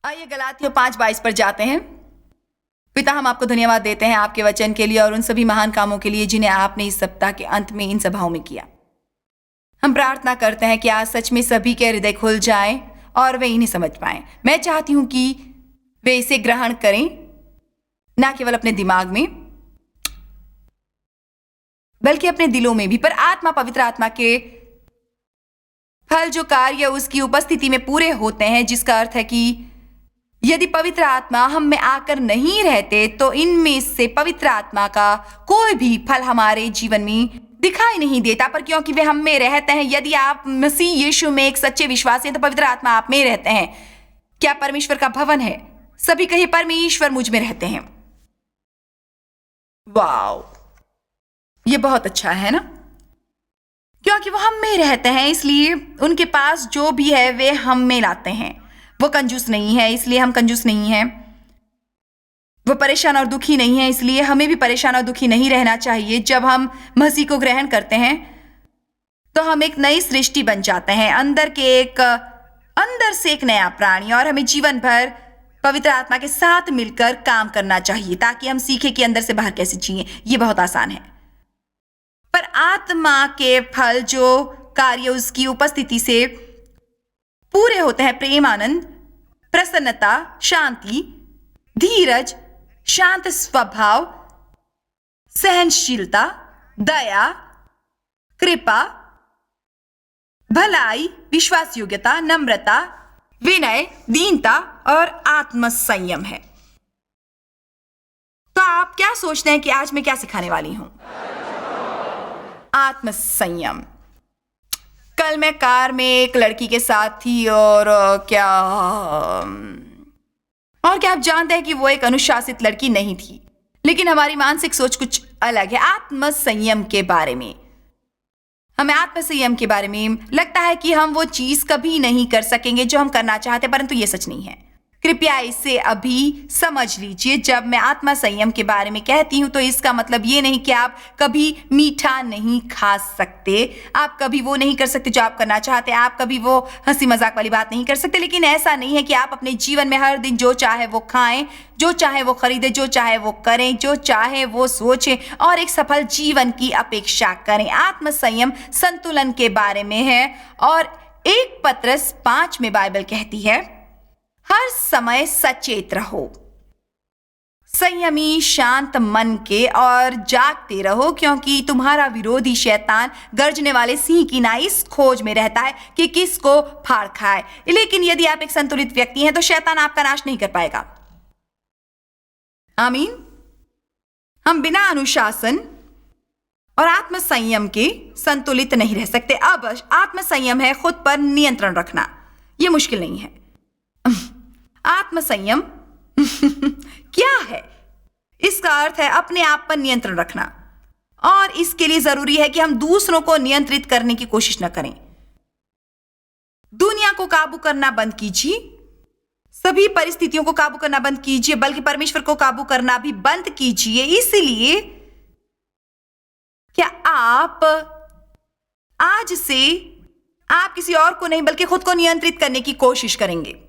आइए गलातियों 5:22 पर जाते हैं। पिता, हम आपको धन्यवाद देते हैं आपके वचन के लिए और उन सभी महान कामों के लिए जिन्हें आपने इस सप्ताह के अंत में इन सभाओं में किया। हम प्रार्थना करते हैं कि आज सच में सभी के हृदय खुल जाएं और वे इन्हें समझ पाएं। मैं चाहती हूं कि वे इसे ग्रहण करें, ना केवल अपने दिमाग में बल्कि अपने दिलों में भी। पर आत्मा, पवित्र आत्मा के फल जो कार्य उसकी उपस्थिति में पूरे होते हैं, जिसका अर्थ है कि यदि पवित्र आत्मा हम में आकर नहीं रहते तो इनमें से पवित्र आत्मा का कोई भी फल हमारे जीवन में दिखाई नहीं देता। पर क्योंकि वे हम में रहते हैं, यदि आप मसीह यीशु में एक सच्चे विश्वासी हैं तो पवित्र आत्मा आप में रहते हैं। क्या परमेश्वर का भवन है? सभी कहे परमेश्वर मुझ में रहते हैं। वाओ, ये बहुत अच्छा है ना? क्योंकि वो हम में रहते हैं, इसलिए उनके पास जो भी है वे हम में लाते हैं। वो कंजूस नहीं है, इसलिए हम कंजूस नहीं हैं। वो परेशान और दुखी नहीं है, इसलिए हमें भी परेशान और दुखी नहीं रहना चाहिए। जब हम मसीह को ग्रहण करते हैं तो हम एक नई सृष्टि बन जाते हैं, अंदर से एक नया प्राणी। और हमें जीवन भर पवित्र आत्मा के साथ मिलकर काम करना चाहिए ताकि हम सीखें कि अंदर से बाहर कैसे जिए। ये बहुत आसान है। पर आत्मा के फल जो कार्य उसकी उपस्थिति से पूरे होते हैं, प्रेम, आनंद, प्रसन्नता, शांति, धीरज, शांत स्वभाव, सहनशीलता, दया, कृपा, भलाई, विश्वास योग्यता, नम्रता, विनय, दीनता और आत्मसंयम है। तो आप क्या सोचते हैं कि आज मैं क्या सिखाने वाली हूं? आत्मसंयम। कल मैं कार में एक लड़की के साथ थी और क्या आप जानते हैं कि वो एक अनुशासित लड़की नहीं थी, लेकिन हमारी मानसिक सोच कुछ अलग है। आत्मसंयम के बारे में हमें आत्मसंयम के बारे में लगता है कि हम वो चीज कभी नहीं कर सकेंगे जो हम करना चाहते, परंतु ये सच नहीं है। कृपया इसे अभी समझ लीजिए। जब मैं आत्मा संयम के बारे में कहती हूं तो इसका मतलब ये नहीं कि आप कभी मीठा नहीं खा सकते, आप कभी वो नहीं कर सकते जो आप करना चाहते, आप कभी वो हंसी मजाक वाली बात नहीं कर सकते। लेकिन ऐसा नहीं है कि आप अपने जीवन में हर दिन जो चाहे वो खाएं, जो चाहे वो खरीदें, जो चाहे वो करें, जो चाहे वो सोचें और एक सफल जीवन की अपेक्षा करें। आत्म संयम संतुलन के बारे में है और 1 पत्रस 5 में बाइबल कहती है, हर समय सचेत रहो, संयमी, शांत मन के और जागते रहो, क्योंकि तुम्हारा विरोधी शैतान गर्जने वाले सिंह की नाई इस खोज में रहता है कि किसको फाड़ खाए। लेकिन यदि आप एक संतुलित व्यक्ति हैं तो शैतान आपका नाश नहीं कर पाएगा। आमीन। हम बिना अनुशासन और आत्मसंयम के संतुलित नहीं रह सकते। अब आत्मसंयम है खुद पर नियंत्रण रखना। यह मुश्किल नहीं है। आत्मसंयम क्या है? इसका अर्थ है अपने आप पर नियंत्रण रखना, और इसके लिए जरूरी है कि हम दूसरों को नियंत्रित करने की कोशिश न करें। दुनिया को काबू करना बंद कीजिए, सभी परिस्थितियों को काबू करना बंद कीजिए, बल्कि परमेश्वर को काबू करना भी बंद कीजिए। इसलिए क्या आप आज से आप किसी और को नहीं बल्कि खुद को नियंत्रित करने की कोशिश करेंगे?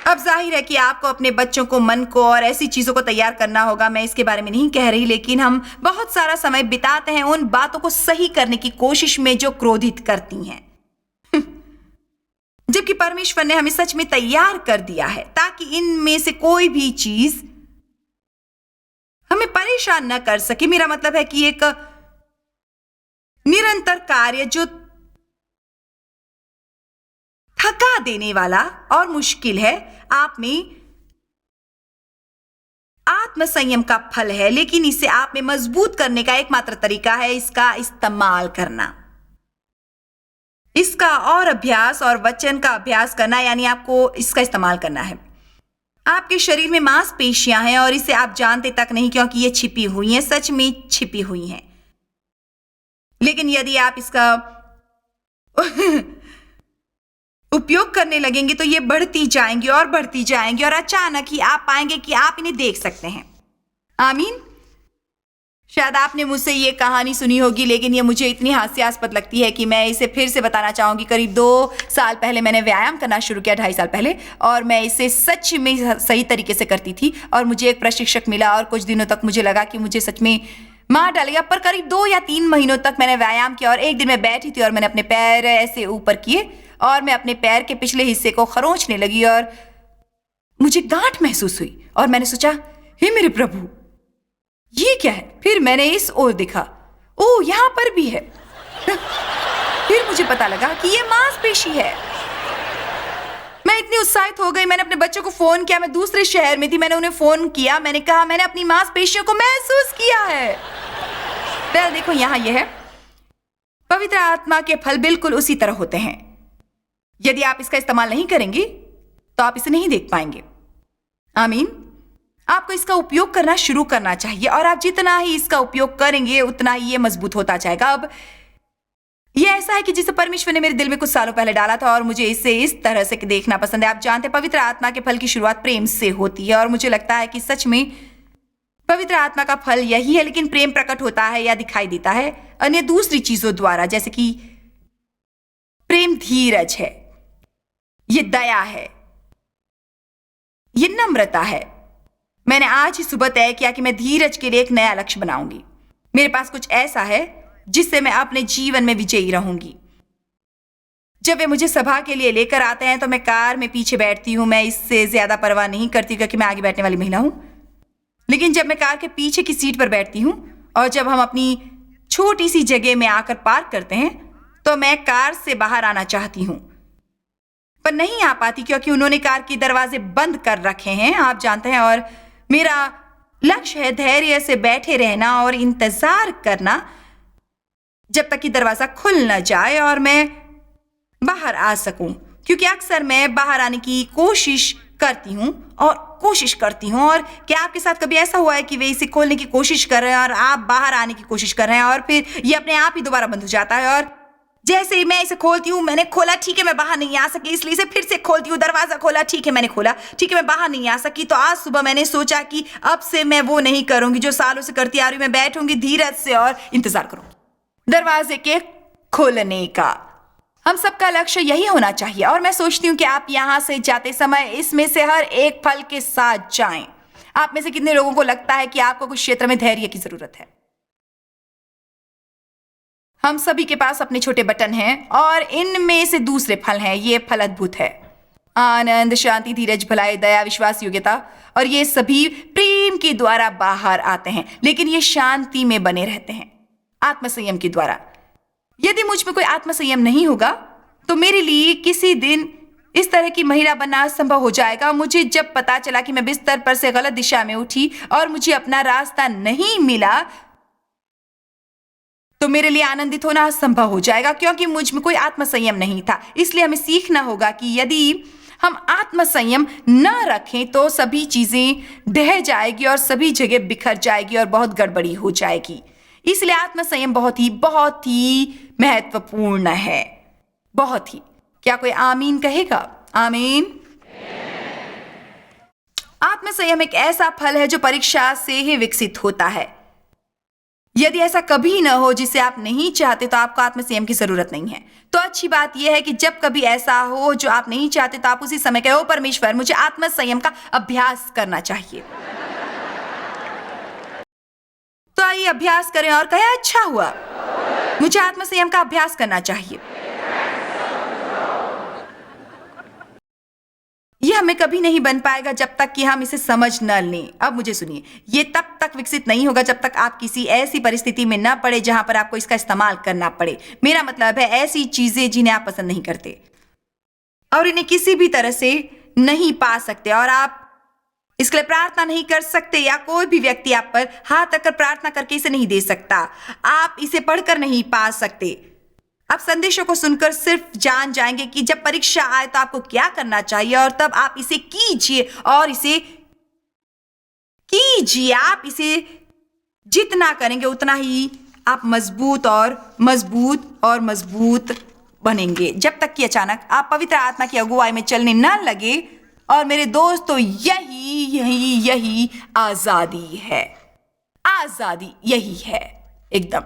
अब जाहिर है कि आपको अपने बच्चों को, मन को और ऐसी चीजों को तैयार करना होगा। मैं इसके बारे में नहीं कह रही, लेकिन हम बहुत सारा समय बिताते हैं उन बातों को सही करने की कोशिश में जो क्रोधित करती हैं, जबकि परमेश्वर ने हमें सच में तैयार कर दिया है ताकि इनमें से कोई भी चीज हमें परेशान न कर सके। मेरा मतलब है कि एक निरंतर कार्य जो थका देने वाला और मुश्किल है, आप में आत्मसंयम का फल है, लेकिन इसे आप में मजबूत करने का एकमात्र तरीका है इसका इस्तेमाल करना, इसका और अभ्यास और वचन का अभ्यास करना, यानी आपको इसका इस्तेमाल करना है। आपके शरीर में मांसपेशियां हैं और इसे आप जानते तक नहीं, क्योंकि ये छिपी हुई हैं, सच में छिपी हुई हैं। लेकिन यदि आप इसका उपयोग करने लगेंगे तो ये बढ़ती जाएंगी और बढ़ती जाएंगी और अचानक ही आप पाएंगे कि आप इन्हें देख सकते हैं। आमीन। शायद आपने मुझसे ये कहानी सुनी होगी, लेकिन ये मुझे इतनी हास्यास्पद लगती है कि मैं इसे फिर से बताना चाहूँगी। करीब 2 साल पहले मैंने व्यायाम करना शुरू किया, 2.5 साल पहले, और मैं इसे सच में सही तरीके से करती थी और मुझे एक प्रशिक्षक मिला और कुछ दिनों तक मुझे लगा कि मुझे सच में मार डालेगा। पर करीब 2 या 3 महीनों तक मैंने व्यायाम किया और एक दिन मैं बैठी थी और मैंने अपने पैर ऐसे ऊपर किए और मैं अपने पैर के पिछले हिस्से को खरोंचने लगी और मुझे गांठ महसूस हुई और मैंने सोचा, हे मेरे प्रभु, ये क्या है? फिर मैंने इस ओर देखा, ओह, यहाँ पर भी है। फिर मुझे पता लगा कि ये मांसपेशी है। मैं इतनी उत्साहित हो गई, मैंने अपने बच्चों को फोन किया। मैं दूसरे शहर में थी, मैंने उन्हें फोन किया, मैंने कहा मैंने अपनी मांसपेशियों को महसूस किया है। वेल, देखो यहाँ ये है, पवित्र आत्मा के फल बिल्कुल उसी तरह होते हैं। यदि आप इसका इस्तेमाल नहीं करेंगे तो आप इसे नहीं देख पाएंगे। आमीन। आपको इसका उपयोग करना शुरू करना चाहिए और आप जितना ही इसका उपयोग करेंगे उतना ही ये मजबूत होता जाएगा। अब ये ऐसा है कि जिसे परमेश्वर ने मेरे दिल में कुछ सालों पहले डाला था और मुझे इसे इस तरह से देखना पसंद है। आप जानते हैं, पवित्र आत्मा के फल की शुरुआत प्रेम से होती है और मुझे लगता है कि सच में पवित्र आत्मा का फल यही है, लेकिन प्रेम प्रकट होता है या दिखाई देता है अन्य दूसरी चीजों द्वारा, जैसे कि प्रेम धीरज है, ये दया है, ये नम्रता है। मैंने आज ही सुबह तय किया कि मैं धीरज के लिए एक नया लक्ष्य बनाऊंगी। मेरे पास कुछ ऐसा है जिससे मैं अपने जीवन में विजयी रहूंगी। जब वे मुझे सभा के लिए लेकर आते हैं तो मैं कार में पीछे बैठती हूँ। मैं इससे ज्यादा परवाह नहीं करती क्योंकि मैं आगे बैठने वाली महिला हूँ। लेकिन जब मैं कार के पीछे की सीट पर बैठती हूँ और जब हम अपनी छोटी सी जगह में आकर पार्क करते हैं तो मैं कार से बाहर आना चाहती हूँ, पर नहीं आ पाती क्योंकि उन्होंने कार के दरवाजे बंद कर रखे हैं, आप जानते हैं। और मेरा लक्ष्य है धैर्य से बैठे रहना और इंतजार करना जब तक कि दरवाजा खुल न जाए और मैं बाहर आ सकूं, क्योंकि अक्सर मैं बाहर आने की कोशिश करती हूं और क्या आपके साथ कभी ऐसा हुआ है कि वे इसे खोलने की कोशिश कर रहे हैं और आप बाहर आने की कोशिश कर रहे हैं और फिर ये अपने आप ही दोबारा बंद हो जाता है और जैसे ही मैं इसे खोलती हूँ, मैंने खोला, ठीक है मैं बाहर नहीं आ सकी, इसलिए इसे फिर से खोलती हूँ, दरवाजा खोला, ठीक है मैंने खोला, ठीक है मैं बाहर नहीं आ सकी। तो आज सुबह मैंने सोचा कि अब से मैं वो नहीं करूंगी जो सालों से करती आ रही हूँ। मैं बैठूंगी धीरज से और इंतजार करूंगी दरवाजे के खोलने का। हम सबका लक्ष्य यही होना चाहिए और मैं सोचती हूँ कि आप यहाँ से जाते समय इसमें से हर एक फल के साथ जाएं। आप में से कितने लोगों को लगता है कि आपको कुछ क्षेत्र में धैर्य की जरूरत है? हम सभी के पास अपने छोटे बटन हैं और इनमें से दूसरे फल हैं। ये फल अद्भुत है, आनंद, शांति, धीरज, भलाई, दया, विश्वास, योग्यता, और ये सभी प्रेम के द्वारा बाहर आते हैं, लेकिन ये शांति में बने रहते हैं आत्मसंयम के द्वारा। यदि मुझ में कोई आत्मसंयम नहीं होगा तो मेरे लिए किसी दिन इस तरह की महिला बनना असंभव हो जाएगा। मुझे जब पता चला कि मैं बिस्तर पर से गलत दिशा में उठी और मुझे अपना रास्ता नहीं मिला तो मेरे लिए आनंदित होना असंभव हो जाएगा, क्योंकि मुझ में कोई आत्मसंयम नहीं था। इसलिए हमें सीखना होगा कि यदि हम आत्मसंयम न रखें तो सभी चीजें ढह जाएगी और सभी जगह बिखर जाएगी और बहुत गड़बड़ी हो जाएगी। इसलिए आत्मसंयम बहुत ही महत्वपूर्ण है, बहुत ही। क्या कोई आमीन कहेगा? आमीन। आत्मसंयम एक ऐसा फल है जो परीक्षा से ही विकसित होता है। यदि ऐसा कभी न हो जिसे आप नहीं चाहते तो आपको आत्मसंयम की जरूरत नहीं है। तो अच्छी बात यह है कि जब कभी ऐसा हो जो आप नहीं चाहते तो आप उसी समय कहो, परमेश्वर मुझे आत्मसंयम का अभ्यास करना चाहिए। तो आइए अभ्यास करें और कहें, अच्छा हुआ, मुझे आत्मसंयम का अभ्यास करना चाहिए। यह हमें कभी नहीं बन पाएगा जब तक कि हम इसे समझ न लें। अब मुझे सुनिए, ये तब तक विकसित नहीं होगा जब तक आप किसी ऐसी परिस्थिति में न पड़े जहां पर आपको इसका इस्तेमाल करना पड़े। मेरा मतलब है ऐसी चीजें जिन्हें आप पसंद नहीं करते और इन्हें किसी भी तरह से नहीं पा सकते और आप इसके लिए प्रार्थना नहीं कर सकते, या कोई भी व्यक्ति आप पर हाथ रखकर प्रार्थना करके इसे नहीं दे सकता। आप इसे पढ़कर नहीं पा सकते। आप संदेशों को सुनकर सिर्फ जान जाएंगे कि जब परीक्षा आए तो आपको क्या करना चाहिए और तब आप इसे कीजिए और इसे कीजिए। आप इसे जितना करेंगे उतना ही आप मजबूत और मजबूत बनेंगे, जब तक कि अचानक आप पवित्र आत्मा की अगुवाई में चलने न लगे। और मेरे दोस्तों, यही आजादी है। आजादी यही है, एकदम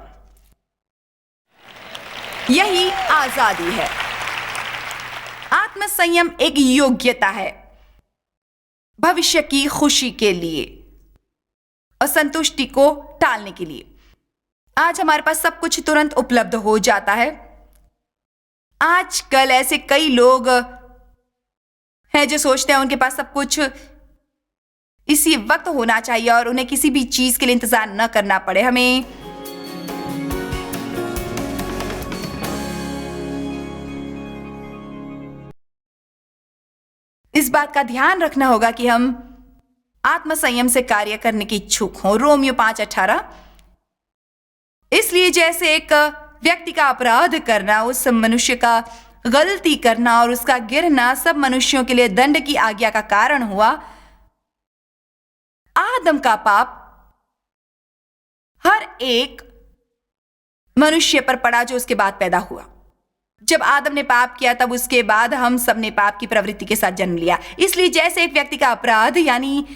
यही आजादी है। आत्मसंयम एक योग्यता है भविष्य की खुशी के लिए, असंतुष्टि को टालने के लिए। आज हमारे पास सब कुछ तुरंत उपलब्ध हो जाता है। आजकल ऐसे कई लोग हैं जो सोचते हैं उनके पास सब कुछ इसी वक्त होना चाहिए और उन्हें किसी भी चीज के लिए इंतजार न करना पड़े। हमें इस बात का ध्यान रखना होगा कि हम आत्मसंयम से कार्य करने की इच्छुक हों। रोमियो 5:18। इसलिए जैसे एक व्यक्ति का अपराध करना, उस मनुष्य का गलती करना और उसका गिरना सब मनुष्यों के लिए दंड की आज्ञा का कारण हुआ, आदम का पाप हर एक मनुष्य पर पड़ा जो उसके बाद पैदा हुआ। जब आदम ने पाप किया तब उसके बाद हम सब ने पाप की प्रवृत्ति के साथ जन्म लिया। इसलिए जैसे एक व्यक्ति का अपराध यानी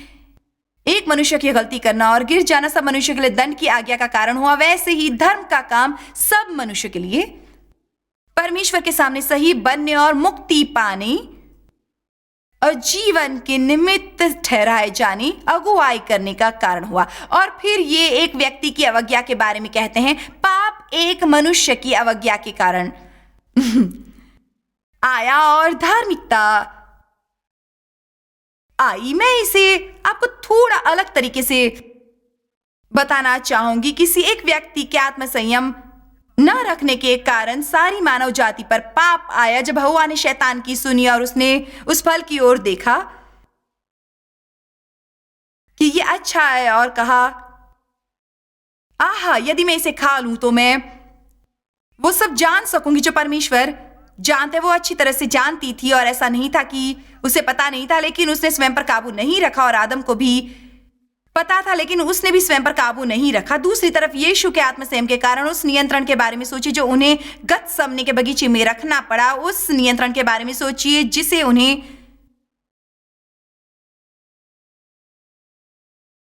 एक मनुष्य की गलती करना और गिर जाना सब मनुष्य के लिए दंड की आज्ञा का कारण हुआ, वैसे ही धर्म का काम सब मनुष्य के लिए परमेश्वर के सामने सही बनने और मुक्ति पाने और जीवन के निमित्त ठहराए जाने, अगुवाई करने का कारण हुआ। और फिर ये एक व्यक्ति की अवज्ञा के बारे में कहते हैं, पाप एक मनुष्य की अवज्ञा के कारण आया और धार्मिकता आई। मैं इसे आपको थोड़ा अलग तरीके से बताना चाहूंगी। किसी एक व्यक्ति के आत्मसंयम न रखने के कारण सारी मानव जाति पर पाप आया। जब हव्वा ने शैतान की सुनी और उसने उस फल की ओर देखा कि ये अच्छा है और कहा, आहा, यदि मैं इसे खा लूं तो मैं वो सब जान सकूंगी जो परमेश्वर जानते। वो अच्छी तरह से जानती थी और ऐसा नहीं था कि उसे पता नहीं था, लेकिन उसने स्वयं पर काबू नहीं रखा। और आदम को भी पता था लेकिन उसने भी स्वयं पर काबू नहीं रखा। दूसरी तरफ यीशु के आत्मसंयम के कारण उस नियंत्रण के बारे में सोचिए जो उन्हें गतसमने के बगीचे में रखना पड़ा। उस नियंत्रण के बारे में सोचिए जिसे उन्हें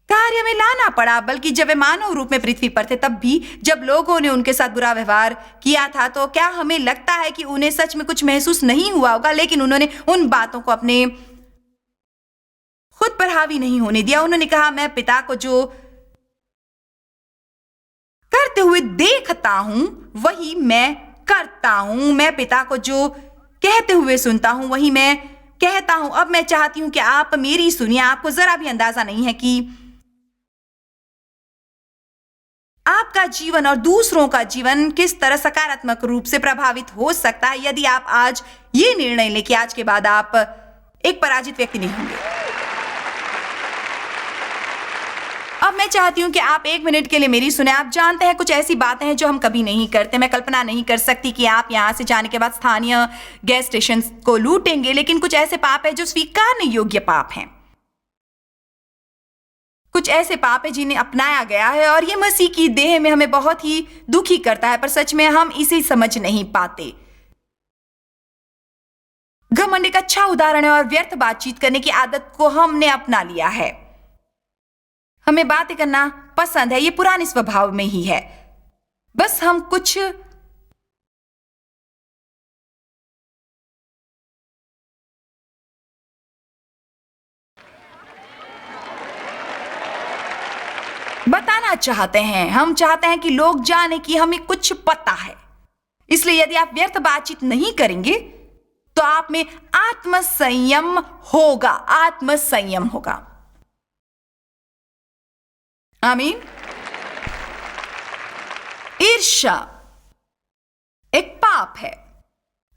कार्य में लाना पड़ा। बल्कि जब वे मानव रूप में पृथ्वी पर थे तब भी जब लोगों ने उनके साथ बुरा व्यवहार किया था, तो क्या हमें लगता है कि उन्हें सच में कुछ महसूस नहीं हुआ होगा? लेकिन उन्होंने उन बातों को अपने खुद पर हावी नहीं होने दिया। उन्होंने कहा, मैं पिता को जो करते हुए देखता हूं वही मैं करता हूं। मैं पिता को जो कहते हुए सुनता हूं वही मैं कहता हूं। अब मैं चाहती हूं कि आप मेरी सुनिए। आपको जरा भी अंदाजा नहीं है कि आपका जीवन और दूसरों का जीवन किस तरह सकारात्मक रूप से प्रभावित हो सकता है यदि आप आज ये निर्णय लें कि आज के बाद आप एक पराजित व्यक्ति नहीं होंगे। अब मैं चाहती हूं कि आप 1 मिनट के लिए मेरी सुने। आप जानते हैं कुछ ऐसी बातें हैं जो हम कभी नहीं करते। मैं कल्पना नहीं कर सकती कि आप यहां से जाने के बाद स्थानीय गैस स्टेशन को लूटेंगे, लेकिन कुछ ऐसे पाप हैं जो स्वीकारने योग्य पाप हैं। कुछ ऐसे पाप है जिन्हें अपनाया गया है और ये मसीह की देह में हमें बहुत ही दुखी करता है, पर सच में हम इसे समझ नहीं पाते। घमंड एक अच्छा उदाहरण है और व्यर्थ बातचीत करने की आदत को हमने अपना लिया है। हमें बातें करना पसंद है, ये पुराने स्वभाव में ही है। बस हम कुछ बताना चाहते हैं। हम चाहते हैं कि लोग जाने कि हमें कुछ पता है। इसलिए यदि आप व्यर्थ बातचीत नहीं करेंगे तो आप में आत्मसंयम होगा। आत्मसंयम होगा। आमीन। ईर्ष्या एक पाप है।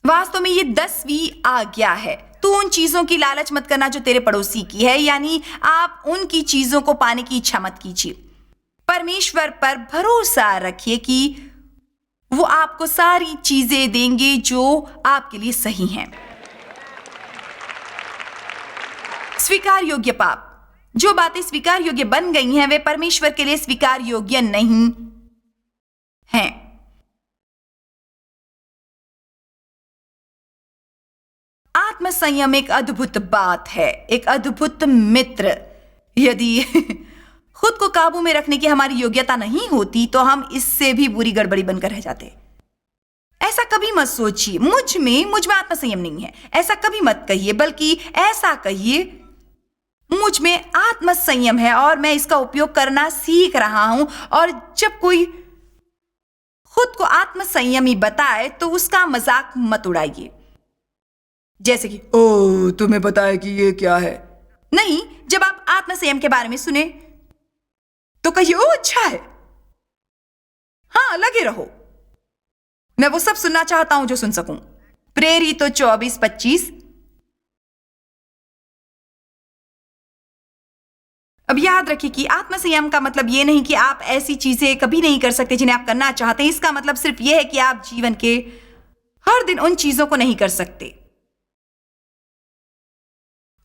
वास्तव में ये 10वीं आज्ञा है। तू उन चीजों की लालच मत करना जो तेरे पड़ोसी की है, यानी आप उनकी चीजों को पाने की इच्छा मत कीजिए। परमेश्वर पर भरोसा रखिए कि वो आपको सारी चीजें देंगे जो आपके लिए सही हैं। स्वीकार योग्य पाप, जो बातें स्वीकार योग्य बन गई हैं वे परमेश्वर के लिए स्वीकार योग्य नहीं हैं। आत्मसंयम एक अद्भुत बात है, एक अद्भुत मित्र। यदि खुद को काबू में रखने की हमारी योग्यता नहीं होती तो हम इससे भी बुरी गड़बड़ी बनकर रह जाते। ऐसा कभी मत सोचिए मुझ में आत्मसंयम नहीं है, ऐसा कभी मत कहिए, बल्कि ऐसा कहिए मुझ में आत्मसंयम है और मैं इसका उपयोग करना सीख रहा हूं। और जब कोई खुद को आत्मसंयमी बताए तो उसका मजाक मत उड़ाइए, जैसे कि ओ तुम्हें पता है कि ये क्या है। नहीं, जब आप आत्मसंयम के बारे में सुने तो कहिए ओ अच्छा है, हाँ लगे रहो, मैं वो सब सुनना चाहता हूं जो सुन सकूं। प्रेरित 24:25। अब याद रखिए कि आत्मसंयम का मतलब यह नहीं कि आप ऐसी चीजें कभी नहीं कर सकते जिन्हें आप करना चाहते हैं। इसका मतलब सिर्फ यह है कि आप जीवन के हर दिन उन चीजों को नहीं कर सकते।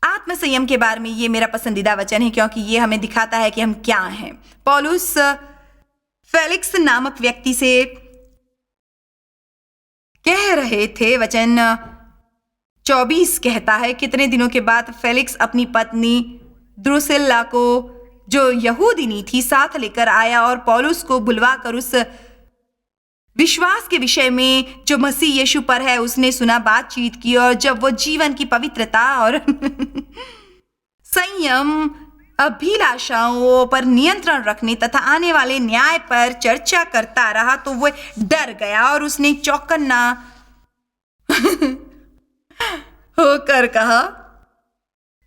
आत्मसंयम के बारे में यह मेरा पसंदीदा वचन है क्योंकि यह हमें दिखाता है कि हम क्या हैं। पौलुस फेलिक्स नामक व्यक्ति से कह रहे थे, वचन 24 कहता है, कितने दिनों के बाद फेलिक्स अपनी पत्नी द्रुसिल्ला को, जो यहूदिनी थी, साथ लेकर आया और पौलुस को बुलवाकर उस विश्वास के विषय में जो मसीह यीशु पर है उसने सुना, बातचीत की। और जब वो जीवन की पवित्रता और संयम, अभिलाषाओं पर नियंत्रण रखने तथा आने वाले न्याय पर चर्चा करता रहा तो वो डर गया और उसने चौकन्ना होकर कहा,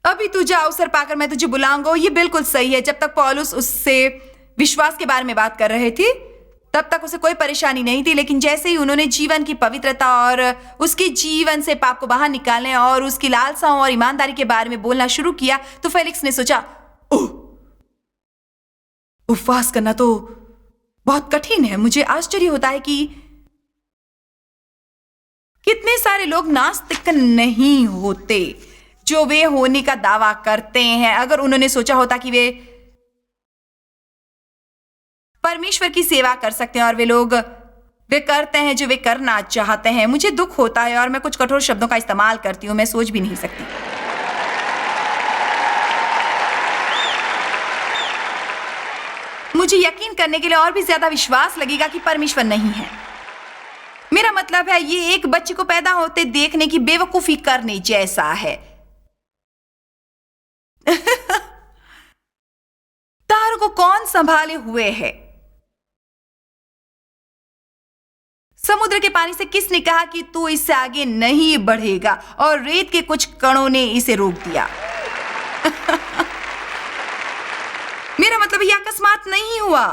अभी तू जा, अवसर पाकर मैं तुझे बुलाऊंगा। ये बिल्कुल सही है। जब तक पौलुस उससे विश्वास के बारे में बात कर रहे थे तब तक उसे कोई परेशानी नहीं थी, लेकिन जैसे ही उन्होंने जीवन की पवित्रता और उसके जीवन से पाप को बाहर निकालने और उसकी लालसाओं और ईमानदारी के बारे में बोलना शुरू किया तो फेलिक्स ने सोचा, ओह, उपवास करना तो बहुत कठिन है। मुझे आश्चर्य होता है कि कितने सारे लोग नास्तिक नहीं होते जो वे होने का दावा करते हैं। अगर उन्होंने सोचा होता कि वे परमेश्वर की सेवा कर सकते हैं और वे करते हैं जो वे करना चाहते हैं। मुझे दुख होता है और मैं कुछ कठोर शब्दों का इस्तेमाल करती हूं, मैं सोच भी नहीं सकती। मुझे यकीन करने के लिए और भी ज्यादा विश्वास लगेगा कि परमेश्वर नहीं है। मेरा मतलब है ये एक बच्चे को पैदा होते देखने की बेवकूफी करने जैसा है। तारों को कौन संभाले हुए है? समुद्र के पानी से किसने कहा कि तू इससे आगे नहीं बढ़ेगा? और रेत के कुछ कणों ने इसे रोक दिया। मेरा मतलब यह अकस्मात नहीं हुआ।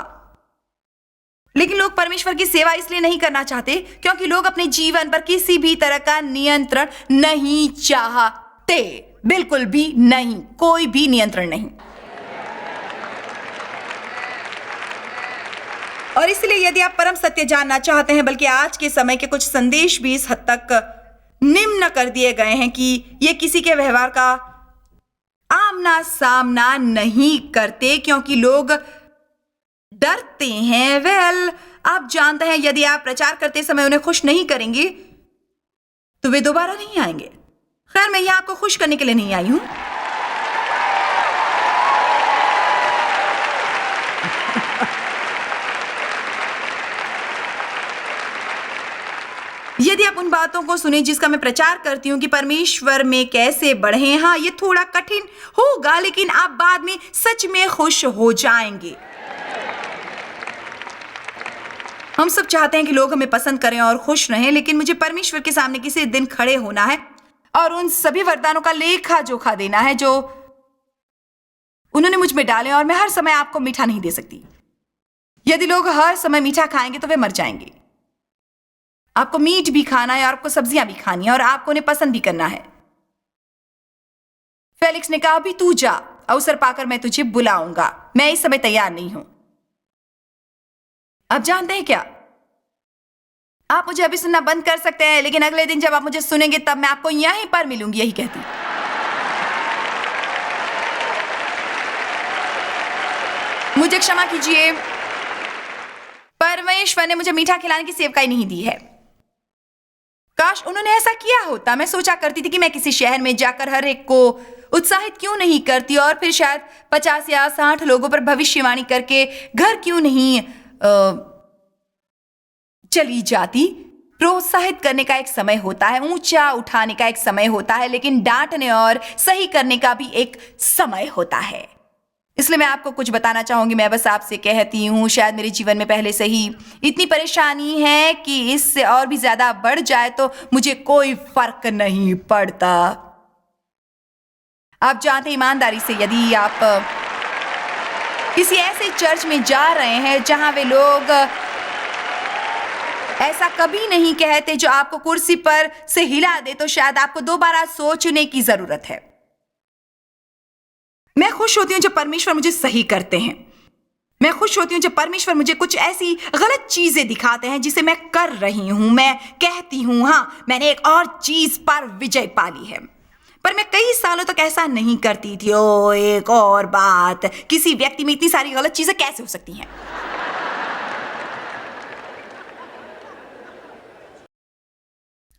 लेकिन लोग परमेश्वर की सेवा इसलिए नहीं करना चाहते क्योंकि लोग अपने जीवन पर किसी भी तरह का नियंत्रण नहीं चाहते। बिल्कुल भी नहीं, कोई भी नियंत्रण नहीं। और इसलिए यदि आप परम सत्य जानना चाहते हैं, बल्कि आज के समय के कुछ संदेश भी इस हद तक निम्न कर दिए गए हैं कि ये किसी के व्यवहार का आमना सामना नहीं करते क्योंकि लोग डरते हैं। वेल, आप जानते हैं यदि आप प्रचार करते समय उन्हें खुश नहीं करेंगे तो वे दोबारा नहीं आएंगे। खैर, मैं यहां आपको खुश करने के लिए नहीं आई हूं। यदि आप उन बातों को सुने जिसका मैं प्रचार करती हूं कि परमेश्वर में कैसे बढ़ें, हाँ ये थोड़ा कठिन होगा लेकिन आप बाद में सच में खुश हो जाएंगे। हम सब चाहते हैं कि लोग हमें पसंद करें और खुश रहें, लेकिन मुझे परमेश्वर के सामने किसी दिन खड़े होना है और उन सभी वरदानों का लेखा जोखा देना है जो उन्होंने मुझ में डाले। और मैं हर समय आपको मीठा नहीं दे सकती। यदि लोग हर समय मीठा खाएंगे तो वे मर जाएंगे। आपको मीट भी खाना है और आपको सब्जियां भी खानी है और आपको उन्हें पसंद भी करना है। फेलिक्स ने कहा, अभी तू जा, अवसर पाकर मैं तुझे बुलाऊंगा। मैं इस समय तैयार नहीं हूं। आप जानते हैं क्या, आप मुझे अभी सुनना बंद कर सकते हैं, लेकिन अगले दिन जब आप मुझे सुनेंगे तब मैं आपको यहीं पर मिलूंगी। यही कहती। मुझे क्षमा कीजिए, परमेश्वर ने मुझे मीठा खिलाने की सेवकाई नहीं दी है। काश उन्होंने ऐसा किया होता। मैं सोचा करती थी कि मैं किसी शहर में जाकर हर एक को उत्साहित क्यों नहीं करती और फिर शायद 50 या 60 लोगों पर भविष्यवाणी करके घर क्यों नहीं चली जाती। प्रोत्साहित करने का एक समय होता है, ऊंचा उठाने का एक समय होता है, लेकिन डांटने और सही करने का भी एक समय होता है। इसलिए मैं आपको कुछ बताना चाहूंगी। मैं बस आपसे कहती हूँ, शायद मेरे जीवन में पहले से ही इतनी परेशानी है कि इससे और भी ज्यादा बढ़ जाए तो मुझे कोई फर्क नहीं पड़ता। आप जानते हैं, ईमानदारी से यदि आप किसी ऐसे चर्च में जा रहे हैं जहां वे लोग ऐसा कभी नहीं कहते जो आपको कुर्सी पर से हिला दे, तो शायद आपको दोबारा सोचने की जरूरत है। मैं खुश होती हूं जब परमेश्वर मुझे सही करते हैं। मैं खुश होती हूं जब परमेश्वर मुझे कुछ ऐसी गलत चीजें दिखाते हैं जिसे मैं कर रही हूं। मैं कहती हूं, हाँ, मैंने एक और चीज पर विजय पाली है, पर मैं कई सालों तक ऐसा नहीं करती थी। ओ, एक और बात, किसी व्यक्ति में इतनी सारी गलत चीजें कैसे हो सकती हैं?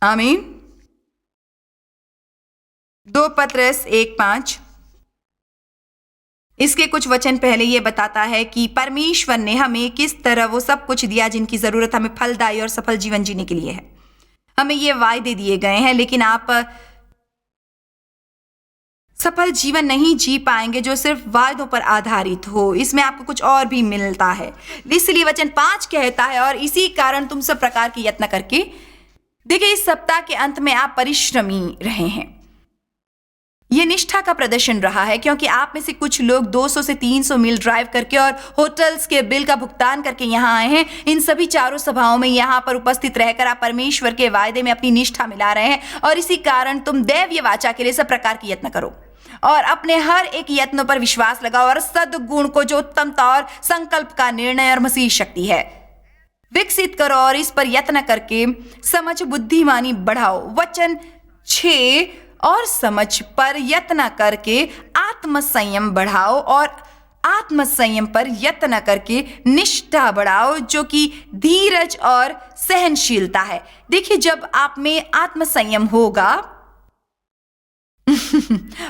आमीन। 2 पतरस 1:5 इसके कुछ वचन पहले यह बताता है कि परमेश्वर ने हमें किस तरह वो सब कुछ दिया जिनकी जरूरत हमें फलदायी और सफल जीवन जीने के लिए है। हमें ये वायदे दिए गए हैं, लेकिन आप सफल जीवन नहीं जी पाएंगे जो सिर्फ वायदों पर आधारित हो। इसमें आपको कुछ और भी मिलता है। इसलिए वचन 5 कहता है, और इसी कारण तुम सब प्रकार के यत्न करके देखिए, इस सप्ताह के अंत में आप परिश्रमी रहे हैं। यह निष्ठा का प्रदर्शन रहा है, क्योंकि आप में से कुछ लोग 200 से 300 मील ड्राइव करके और होटल्स के बिल का भुगतान करके यहाँ आए हैं। इन सभी चारों सभाओं में यहाँ पर उपस्थित रहकर आप परमेश्वर के वायदे में अपनी निष्ठा मिला रहे हैं, और इसी कारण तुम दैवीय वाचा के लिए सब प्रकार की यत्न करो और अपने हर एक यत्नों पर विश्वास लगाओ और सद्गुण को, जो उत्तमता और संकल्प का निर्णय और मसीह शक्ति है, विकसित करो और इस पर यत्न करके समझ बुद्धिमानी बढ़ाओ। वचन 6, और समझ पर यत्न करके आत्मसंयम बढ़ाओ और आत्मसंयम पर यत्न करके निष्ठा बढ़ाओ, जो कि धीरज और सहनशीलता है। देखिए, जब आप में आत्मसंयम होगा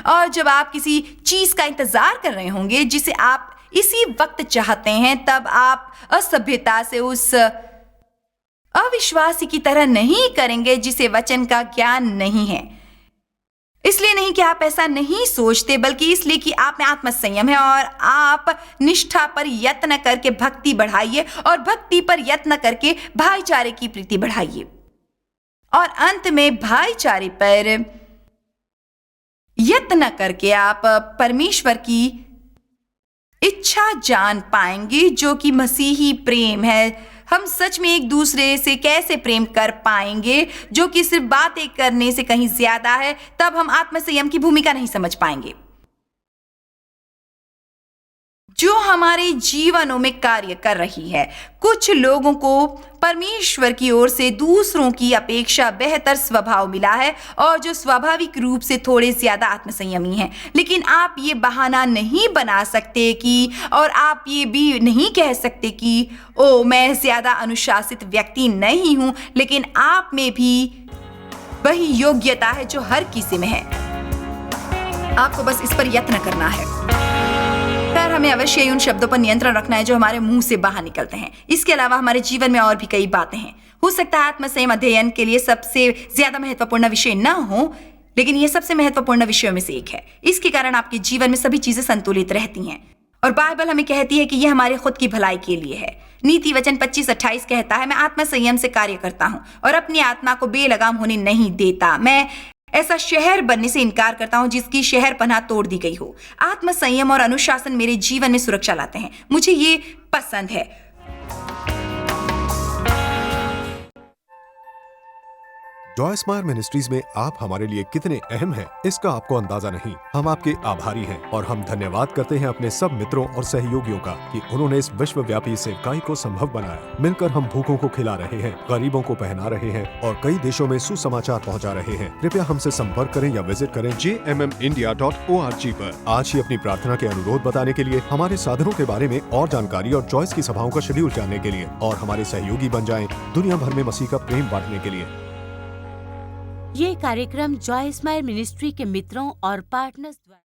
और जब आप किसी चीज का इंतजार कर रहे होंगे जिसे आप इसी वक्त चाहते हैं, तब आप असभ्यता से उस अविश्वासी की तरह नहीं करेंगे जिसे वचन का ज्ञान नहीं है। इसलिए नहीं कि आप ऐसा नहीं सोचते, बल्कि इसलिए कि आप में आत्मसंयम है और आप निष्ठा पर यत्न करके भक्ति बढ़ाइए और भक्ति पर यत्न करके भाईचारे की प्रीति बढ़ाइए, और अंत में भाईचारे पर यत्न करके आप परमेश्वर की इच्छा जान पाएंगे, जो कि मसीही प्रेम है। हम सच में एक दूसरे से कैसे प्रेम कर पाएंगे, जो कि सिर्फ बातें करने से कहीं ज्यादा है, तब हम आत्मसंयम की भूमिका नहीं समझ पाएंगे जो हमारे जीवनों में कार्य कर रही है। कुछ लोगों को परमेश्वर की ओर से दूसरों की अपेक्षा बेहतर स्वभाव मिला है और जो स्वाभाविक रूप से थोड़े ज्यादा आत्मसंयमी हैं। लेकिन आप ये बहाना नहीं बना सकते कि, और आप ये भी नहीं कह सकते कि ओ, मैं ज्यादा अनुशासित व्यक्ति नहीं हूं, लेकिन आप में भी वही योग्यता है जो हर किसी में है। आपको बस इस पर यत्न करना है। हमें अवश्य ही उन शब्दों पर नियंत्रण रखना है जो हमारे मुंह से बाहर निकलते हैं। इसके अलावा हमारे जीवन में और भी कई बातें हैं। हो सकता है आत्मसंयम अध्ययन के लिए सबसे ज्यादा महत्वपूर्ण विषय न हो, लेकिन यह सबसे महत्वपूर्ण विषयों में से एक है। इसके कारण आपके जीवन में सभी चीजें संतुलित रहती हैं, और बाइबल हमें कहती है कि यह हमारे खुद की भलाई के लिए है। नीति वचन 25-28 कहता है, मैं आत्मसंयम से कार्य करता हूं और अपनी आत्मा को बेलगाम होने नहीं देता। मैं ऐसा शहर बनने से इनकार करता हूं जिसकी शहर पनाह तोड़ दी गई हो। आत्मसंयम और अनुशासन मेरे जीवन में सुरक्षा लाते हैं। मुझे ये पसंद है। जॉय स्माइल मिनिस्ट्रीज में आप हमारे लिए कितने अहम हैं, इसका आपको अंदाजा नहीं। हम आपके आभारी हैं और हम धन्यवाद करते हैं अपने सब मित्रों और सहयोगियों का कि उन्होंने इस विश्वव्यापी सेवकाई को संभव बनाया। मिलकर हम भूखों को खिला रहे हैं, गरीबों को पहना रहे हैं और कई देशों में सुसमाचार पहुंचा रहे हैं। कृपया हमसे संपर्क करें या विजिट करें jmmindia.org पर। आज ही अपनी प्रार्थना के अनुरोध बताने के लिए, हमारे साधनों के बारे में और जानकारी और जॉयस की सभाओं का शेड्यूल जानने के लिए, और हमारे सहयोगी बन जाएं दुनिया भर में मसीह का प्रेम बांटने के लिए। ये कार्यक्रम जॉय स्माइल मिनिस्ट्री के मित्रों और पार्टनर्स द्वारा